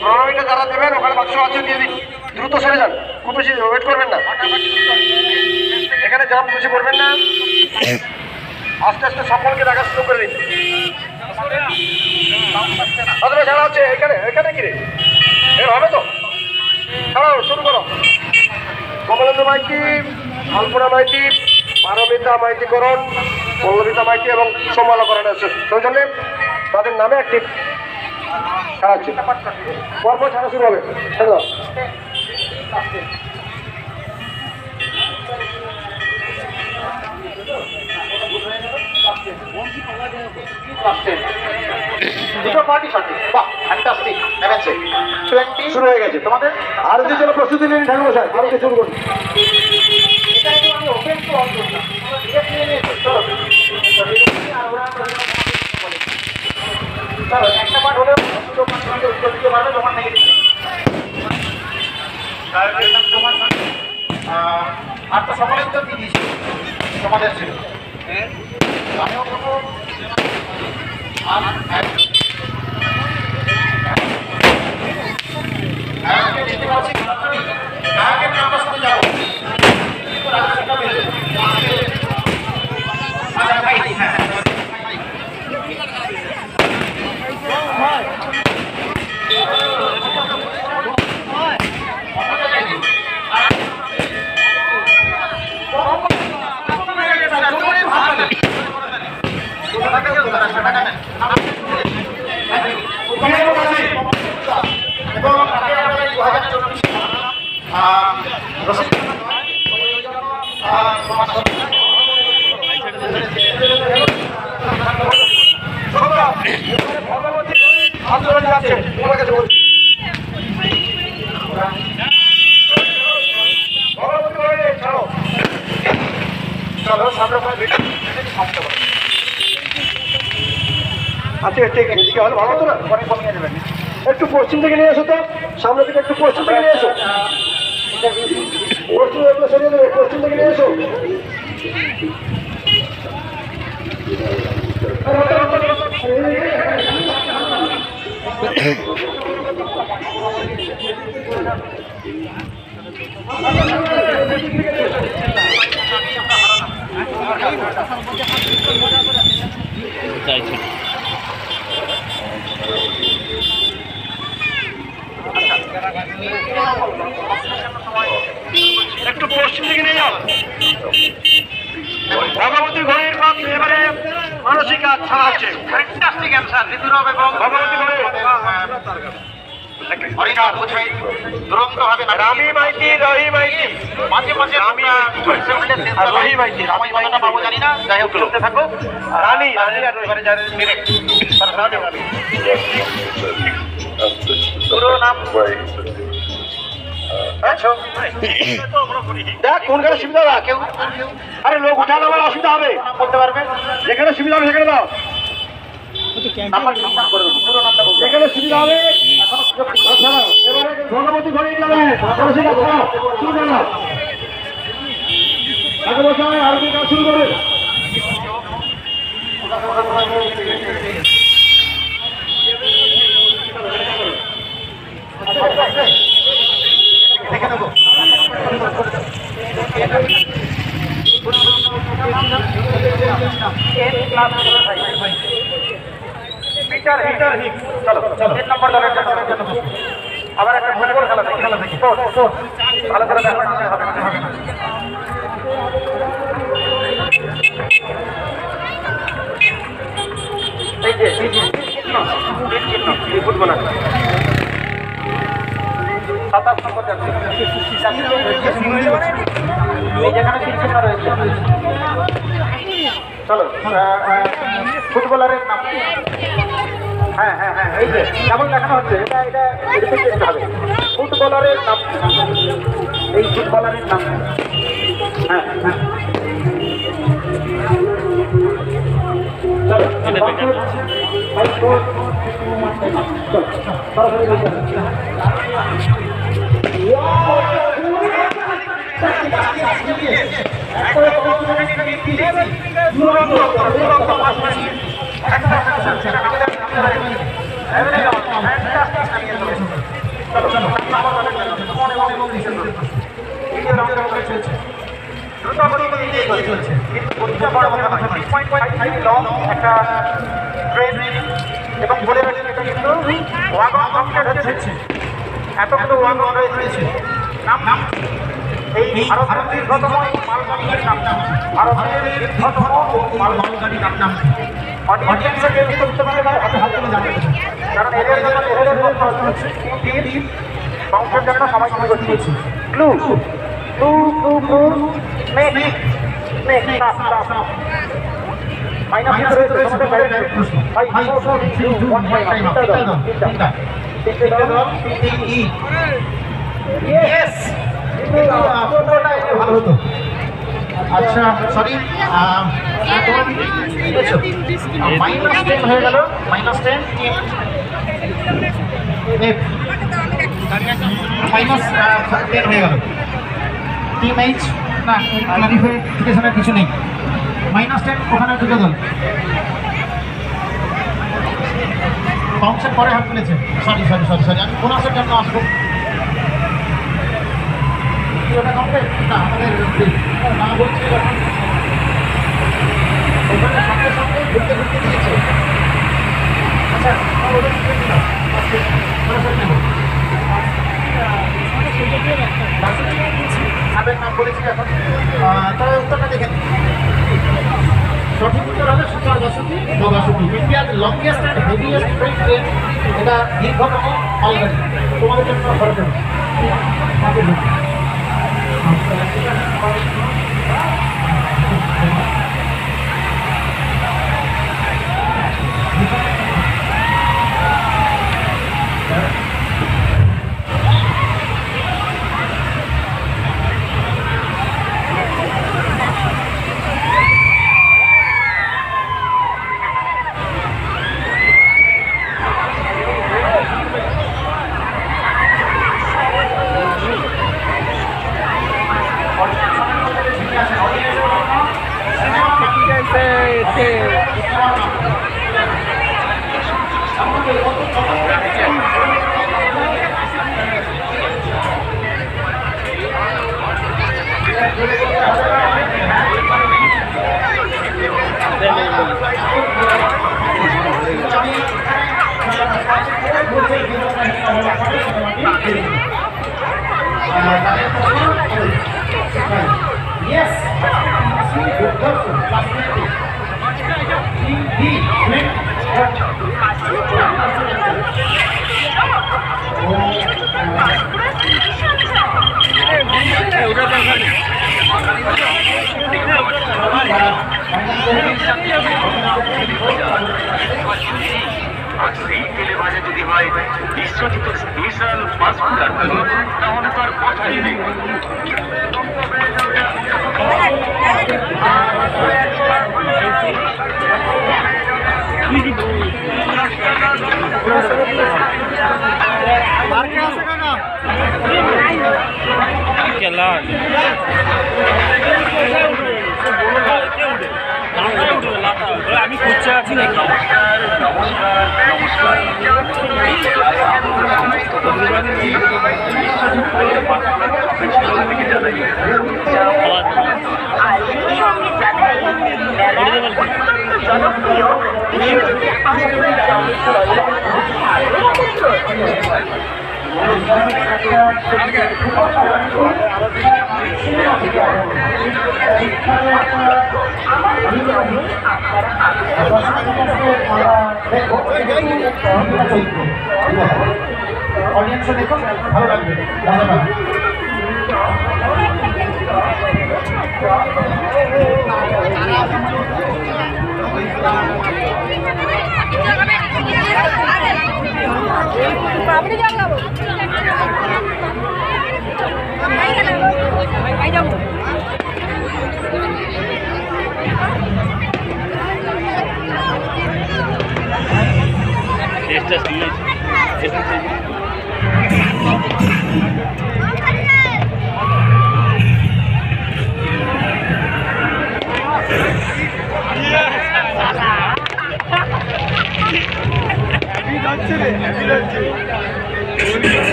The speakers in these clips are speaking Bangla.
প্রণালীটা যারা দেবেন ওখানে বাক্স আছে দিয়ে দিন। দ্রুত সরে যান, খুব বেশি ওয়েট করবেন না, এখানে জাম বেশি করবেন না, আস্তে আস্তে সকলকে দেখা শুরু করে দিন। ছাড়া আছে এখানে, এখানে কি রে হবে তো, ছাড়াও শুরু করো। কমলেন্দ্র মাইতি, আলপনা মাইতি, পারমিতা মাইতিকরণ, পল্লবিতা মাইতি এবং সমালোকরণ আছে সৌজন্যে তাদের নামে একটি ছাড়াচ্ছে, পরপর ছাড়া শুরু হবে। শুরু হয়ে গেছে তোমাদের, আর যদি জন্য প্রস্তুতি নিন ঠাকুর সাহেব, আরো শুরু করুন। একটা পাঠ হলেও তোমার থেকে আর তো সকলের তো কি দিয়েছি তোমাদের ছিল, আমিও করবো। আচ্ছা ঠিক আছে, হলে ভালো হতো না, একটু পশ্চিম থেকে নিয়ে এসো তো, সামনে থেকে একটু পশ্চিম থেকে নিয়ে এসো, পশ্চিম এগুলো সরিয়ে দেবে, পশ্চিম থেকে নিয়ে এসো। একটু পশ্চিম দিকে নিয়ে যাও। ভগবতী ঘড়ির পথে এবারে মানসিক ছাড়া হচ্ছে, ফ্যান্টাস্টিক অ্যানসার ঋতুরব এবং ভগবতী ঘড়ি রামি মাইতি, রহি মাইতি, মাঝে মাঝে আমি রহি মাইতি, আমি কথাটা পাবো জানি না, যাই হোক চলতে থাকো। রানী রানী আর পুরো নাম দেখ কোনখানে সুবিধা দাও কেউ, আরে লোক উঠানো আমার অসুবিধা হবে, বলতে পারবে যেখানে সুবিধা হবে সেখানে দাও, যেখানে সুবিধা হবে। ভগবতী ঘড়ি যাবে আরবি কাজ শুরু করবে। দেখে নেবো আবার একটা ফুটবল খেলা দেখি, ভালো করে এই যে ফুটবল 27 নম্বর যেখানে চিহ্ন রয়েছে। চলো ফুটবলারের নাম, হ্যাঁ হ্যাঁ হ্যাঁ এই যে কেমন দেখানো হচ্ছে, এটা এটা রিপিট হবে। ফুটবলারের নাম, এই ফুটবলারের নাম, হ্যাঁ হ্যাঁ চলো একটা ট্রেন এবং বলে রাখি এটা কিন্তু ওয়াগন কমপ্লিট হচ্ছে এতগুলো ওয়াগন রয়েছে নাম এই ভারতের দীর্ঘতম মালগাড়ির নাম ভারতের দীর্ঘতম মালগাড়ির নাম অডিয়েন্সে কেউ করতে পারে না হাতে হাত তুলে জানতে কারণ এদের জন্য এদের বংশের জন্য সময় সময় করছি clue clue clue clue snake snake minus রয়েছে তোমাদের বাইরে প্রশ্ন ভাই 4 3 2 1 তিনটা ইয়েস ভালো হতো আচ্ছা সরি -10 হয়ে গেল -10 টিম -10 হয়ে গেল টিম এইচ না ক্লারিফিকেশনের কিছু নেই -10 ওখানে দুটো দল বাউন্সের পরে হাত তুলেছে সরি আমি বোনাসের জন্য আসবো ওটা কমপ্লিট না আমাদের না বলছি ওখানে সঙ্গে ঘুরতে দিয়েছে আচ্ছা ওটা নাম বলেছি এখন তবে উত্তরটা দেখেন সঠিক উত্তর হবে বাসুকি ইন্ডিয়ার longest and heaviest freight train এটা দীর্ঘতম মালগাড়ি তোমাদের জন্য খরচ Yes. আর সেই তেলেবাজে যদি হয় বিশ্বজিত স্পেশাল পাসপোর্ট তাহলে তার কথাই নেই আমি খুঁজছে আছি নাকি অডিয়েন্সে দেখো ভালো লাগবে ধন্যবাদ যাচ্ছে রে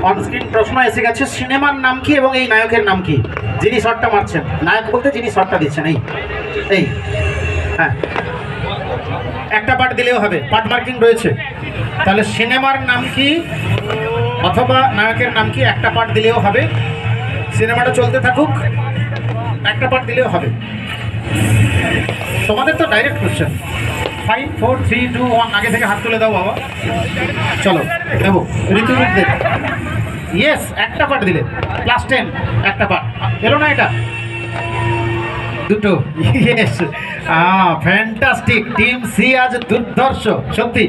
অনস্ক্রিন প্রশ্ন এসে গেছে, সিনেমার নাম কি এবং এই নায়কের নাম কি? যিনি শটটা মারছেন, নায়ক বলতে যিনি শটটা দিচ্ছেন। এই হ্যাঁ, একটা পার্ট দিলেও হবে, পার্ট মার্কিং রয়েছে। তাহলে সিনেমার নাম কি অথবা নায়কের নাম কি, একটা পার্ট দিলেও হবে। সিনেমাটা চলতে থাকুক, একটা পার্ট দিলেও হবে। তোমাদের তো ডাইরেক্ট কোশ্চেন। 5 4 3 2 1 আগে থেকে হাত তুলে দাও বাবা। চলো দেবো ঋতুবিদ দেব। ইয়েস, একটা পার্ট দিলে +10, একটা পার্ট এলো না এটা? দুটো। Yes, fantastic. টিম সি আজ দুর্ধর্ষ সত্যি।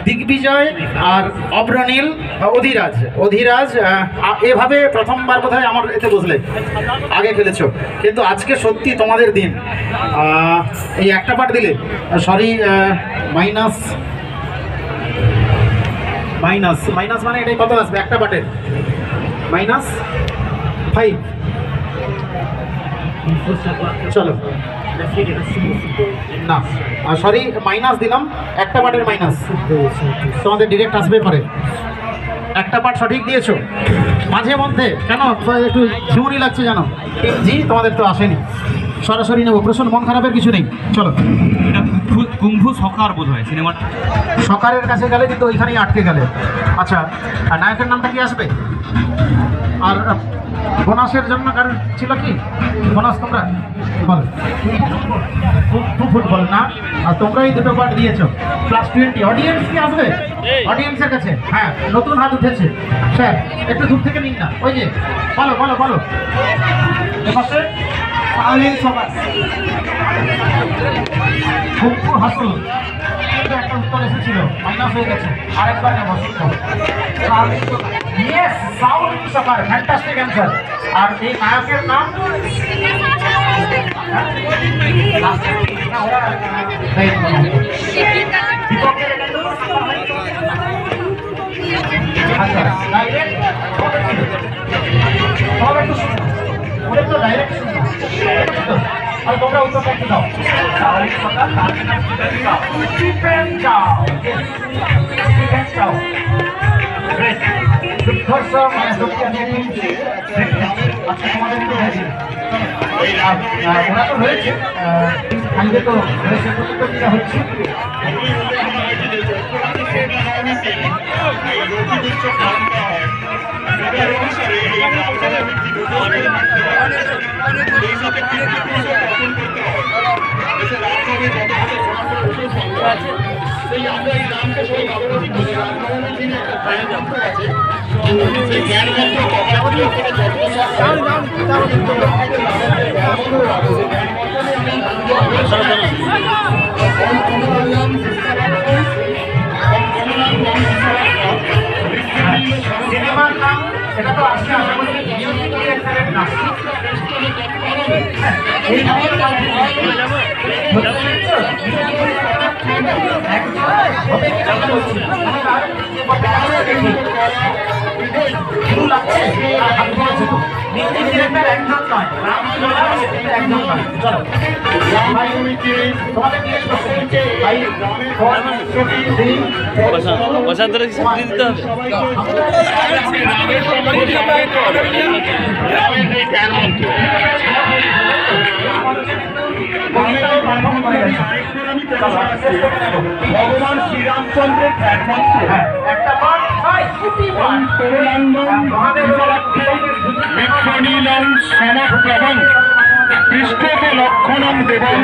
দিগ্বিজয় আর অব্রনীল, অধিরাজ এভাবে প্রথমবার বোধহয় আমার এতে বুঝলে আগে খেলেছো, কিন্তু আজকে সত্যি তোমাদের দিন। এই একটা পার্ট দিলে, সরি, মাইনাস মানে এটাই কত আসবে একটা পার্টের? -5। চলো না, সরি, মাইনাস দিলাম, একটা পার্টের মাইনাস। তোমাদের ডিরেক্ট আসবে পরে। একটা পার্ট সঠিক দিয়েছো, মাঝে মধ্যে কেন একটু ঝিমুনি লাগছে জানো? জি, তোমাদের তো আসেনি, সরাসরি নেবো। প্রশ্ন মন খারাপের কিছু নেই। চলো, এটা কুম্ভু সকার বোধ হয় সিনেমাটা। সকারের কাছে গেলে কিন্তু ওইখানেই আটকে গেলে। আচ্ছা, আর নায়কের নামটা কি আসবে? আর বোনাসের জন্য কারণ ছিল কি বোনাস? তোমরা বল, ফুটবল না? আর তোমরাই দুটো পার্ট দিয়েছো, +20। অডিয়েন্স কি আসবে? অডিয়েন্সের কাছে হ্যাঁ, নতুন হাত উঠেছে স্যার, একটু দূর থেকে নিন না। ওই যে বলো এপাশে হাসল, একটা উত্তর এসেছিল, মাইনাস হয়ে গেছে, আরেকবার নেব। ইয়েস, সাউন্ড সকার, ফ্যান্টাস্টিক অ্যান্সার। আর এই নায়কের নাম আচ্ছা, ডাইরেক্ট আর তোমরা উত্তরটা একটু দাও। ওরা তো রয়েছে, আজকে তো রয়েছে, প্রতিযোগিতা হচ্ছে। সিনেমার নাম এটা তো আজকে আশা করি নাম। বসান্তরে চাকরি দিতে হবে। ভগবান শ্রীরামচন্দ্রের বিক্ষণীলং সমপ্রভং পৃষ্ঠকে লক্ষণং দেবং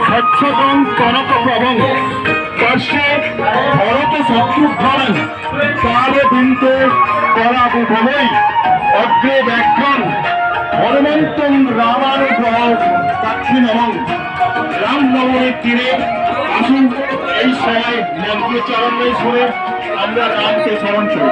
স্বচ্ছতং কনকপ্রভং পার্শ্বে ভরত শত্রুঘ্নং কালবিন্দু করাবুভবৈ অগ্রে ব্যাঘ্রং হনুমন্তং রামানুগ্রহ দাক্ষিণামং। রামনবমীর তীরে আসুন, এই সময় মন্ত্রোচ্চারণে শুনে আমরা রামকে স্মরণ করি।